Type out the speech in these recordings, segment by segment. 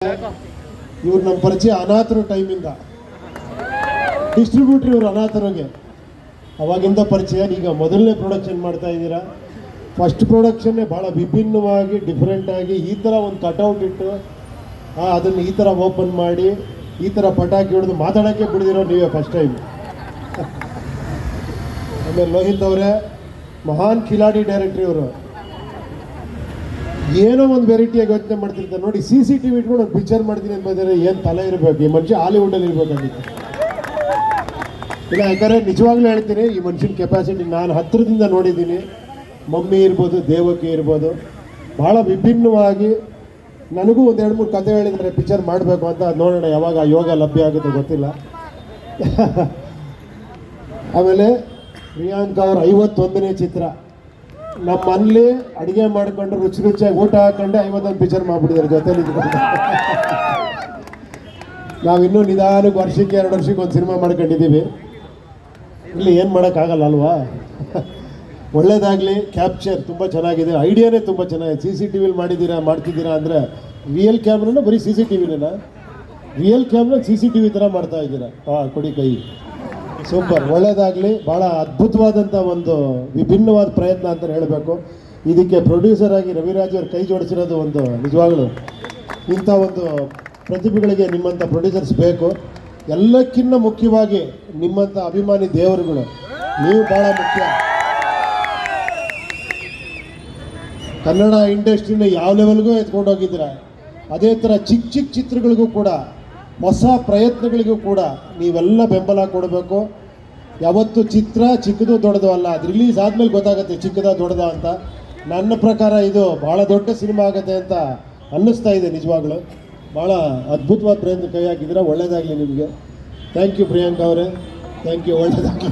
ಇವ್ರು ನಮ್ಮ ಪರಿಚಯ ಅನಾಥರು ಟೈಮಿಂದ ಡಿಸ್ಟ್ರಿಬ್ಯೂಟ್ರ್ ಇವರು ಅನಾಥರಿಗೆ ಅವಾಗಿಂದ ಪರಿಚಯ. ಈಗ ಮೊದಲನೇ ಪ್ರೊಡಕ್ಷನ್ ಮಾಡ್ತಾ ಇದ್ದೀರಾ. ಫಸ್ಟ್ ಪ್ರೊಡಕ್ಷನ್ನೇ ಭಾಳ ವಿಭಿನ್ನವಾಗಿ ಡಿಫ್ರೆಂಟಾಗಿ ಈ ಥರ ಒಂದು ಕಟೌಟ್ ಇಟ್ಟು ಅದನ್ನು ಈ ಥರ ಓಪನ್ ಮಾಡಿ ಈ ಥರ ಪಟಾಕಿ ಹಿಡಿದು ಮಾತಾಡೋಕ್ಕೆ ಬಿಡ್ದಿರೋ ನೀವೇ ಫಸ್ಟ್ ಟೈಮ್. ಆಮೇಲೆ ಲೋಹಿತ್ ಅವರೇ ಮಹಾನ್ ಖಿಲಾಡಿ ಡೈರೆಕ್ಟ್ರ್ ಇವರು. ಏನೋ ಒಂದು ವೆರೈಟಿಯಾಗಿ ಯೋಚನೆ ಮಾಡ್ತಿರ್ತಾರೆ ನೋಡಿ. CCTV ಇಟ್ಕೊಂಡು ಒಂದು ಪಿಕ್ಚರ್ ಮಾಡ್ತೀನಿ ಅಂತ ಬಂದರೆ ಏನು ತಲೆ ಇರಬೇಕು, ಈ ಮನುಷ್ಯ ಹಾಲಿವುಡಲ್ಲಿ ಇರಬೇಕಾಗಿತ್ತು. ಇಲ್ಲ, ಯಾಕಂದರೆ ನಿಜವಾಗ್ಲೂ ಹೇಳ್ತೀನಿ, ಈ ಮನುಷ್ಯನ ಕೆಪಾಸಿಟಿ ನಾನು ಹತ್ತಿರದಿಂದ ನೋಡಿದ್ದೀನಿ. ಮಮ್ಮಿ ಇರ್ಬೋದು, ದೇವಕಿ ಇರ್ಬೋದು, ಭಾಳ ವಿಭಿನ್ನವಾಗಿ ನನಗೂ ಒಂದು 2-3 ಕಥೆ ಹೇಳಿದರೆ ಪಿಕ್ಚರ್ ಮಾಡಬೇಕು ಅಂತ. ನೋಡೋಣ ಯಾವಾಗ ಯೋಗ ಲಭ್ಯ ಆಗುತ್ತೆ ಗೊತ್ತಿಲ್ಲ. ಆಮೇಲೆ ಪ್ರಿಯಾಂಕಾ ಅವ್ರ 51ನೇ ಚಿತ್ರ. ನಮ್ಮ ಮನೇಲಿ ಅಡುಗೆ ಮಾಡ್ಕೊಂಡು ರುಚಿ ರುಚಿಯಾಗಿ ಊಟ ಹಾಕೊಂಡು 51 ಪಿಕ್ಚರ್ ಮಾಡಿಬಿಟ್ಟಿದ್ದಾರೆ ಜೊತೆಲಿ ಇದ್ಕೊಂಡು. ನಾವಿನ್ನೂ ನಿಧಾನಕ್ಕೆ ವರ್ಷಕ್ಕೆ 2 ವರ್ಷಕ್ಕೆ ಒಂದು ಸಿನಿಮಾ ಮಾಡ್ಕೊಂಡಿದ್ದೀವಿ. ಇಲ್ಲಿ ಏನು ಮಾಡೋಕ್ಕಾಗಲ್ಲ ಅಲ್ವಾ. ಒಳ್ಳೇದಾಗಲಿ. ಕ್ಯಾಪ್ಚರ್ ತುಂಬ ಚೆನ್ನಾಗಿದೆ, ಐಡಿಯಾನೇ ತುಂಬ ಚೆನ್ನಾಗಿದೆ. CCTVಲಿ ಮಾಡ್ತಿದ್ದೀರಾ ಅಂದರೆ ರಿಯಲ್ ಕ್ಯಾಮ್ರಾನ ಬರೀ CCTVನೇನಾ? ರಿಯಲ್ ಕ್ಯಾಮ್ರಾ CCTV ಥರ ಮಾಡ್ತಾ ಇದ್ದೀರಾ. ಕೊಡಿ ಕೈ. ಸೂಪರ್, ಒಳ್ಳೇದಾಗಲಿ. ಭಾಳ ಅದ್ಭುತವಾದಂಥ ಒಂದು ವಿಭಿನ್ನವಾದ ಪ್ರಯತ್ನ ಅಂತ ಹೇಳಬೇಕು. ಇದಕ್ಕೆ ಪ್ರೊಡ್ಯೂಸರ್ ಆಗಿ ರವಿರಾಜ್ ಅವ್ರು ಕೈ ಜೋಡಿಸಿರೋದು ಒಂದು ನಿಜವಾಗಲೂ. ಇಂಥ ಒಂದು ಪ್ರತಿಭೆಗಳಿಗೆ ನಿಮ್ಮಂಥ ಪ್ರೊಡ್ಯೂಸರ್ಸ್ ಬೇಕು. ಎಲ್ಲಕ್ಕಿಂತ ಮುಖ್ಯವಾಗಿ ನಿಮ್ಮಂಥ ಅಭಿಮಾನಿ ದೇವರುಗಳು, ನೀವು ಭಾಳ ಮುಖ್ಯ. ಕನ್ನಡ ಇಂಡಸ್ಟ್ರಿನ ಯಾವ ಲೆವೆಲ್ಗೂ ಎತ್ಕೊಂಡು ಹೋಗಿದ್ದೀರ. ಅದೇ ಥರ ಚಿಕ್ಕ ಚಿಕ್ಕ ಚಿತ್ರಗಳಿಗೂ ಕೂಡ, ಹೊಸ ಪ್ರಯತ್ನಗಳಿಗೂ ಕೂಡ ನೀವೆಲ್ಲ ಬೆಂಬಲ ಕೊಡಬೇಕು. ಯಾವತ್ತು ಚಿತ್ರ ಚಿಕ್ಕದು ದೊಡ್ಡದು ಅಲ್ಲ, ಅದು ರಿಲೀಸ್ ಆದಮೇಲೆ ಗೊತ್ತಾಗುತ್ತೆ ಚಿಕ್ಕದ ದೊಡ್ಡದ ಅಂತ. ನನ್ನ ಪ್ರಕಾರ ಇದು ಭಾಳ ದೊಡ್ಡ ಸಿನಿಮಾ ಆಗುತ್ತೆ ಅಂತ ಅನ್ನಿಸ್ತಾ ಇದೆ ನಿಜವಾಗ್ಲೂ. ಭಾಳ ಅದ್ಭುತವಾದ ಪ್ರಯತ್ನ ಕೈ ಹಾಕಿದ್ದೀರಾ. ಒಳ್ಳೆಯದಾಗಲಿ ನಿಮಗೆ. ಥ್ಯಾಂಕ್ ಯು ಪ್ರಿಯಾಂಕಾ ಅವರೇ, ಥ್ಯಾಂಕ್ ಯು. ಒಳ್ಳೆಯದಾಗಲಿ.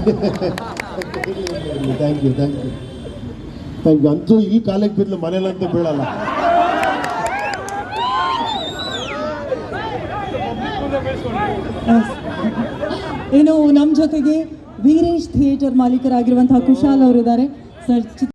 Thank you. ಅಂತೂ ಈ ಕಾಲಕ್ಕೆ ಬಿದ್ದಲು ಮನೇಲಂತೂ ಬೀಳಲ್ಲ. ಇನ್ನು ನಮ್ಮ ಜೊತೆಗೆ ವೀರೇಶ್ ಥಿಯೇಟರ್ ಮಾಲೀಕರಾಗಿರುವಂತಹ ಕುಶಾಲ್ ಅವರಿದ್ದಾರೆ ಸರ್.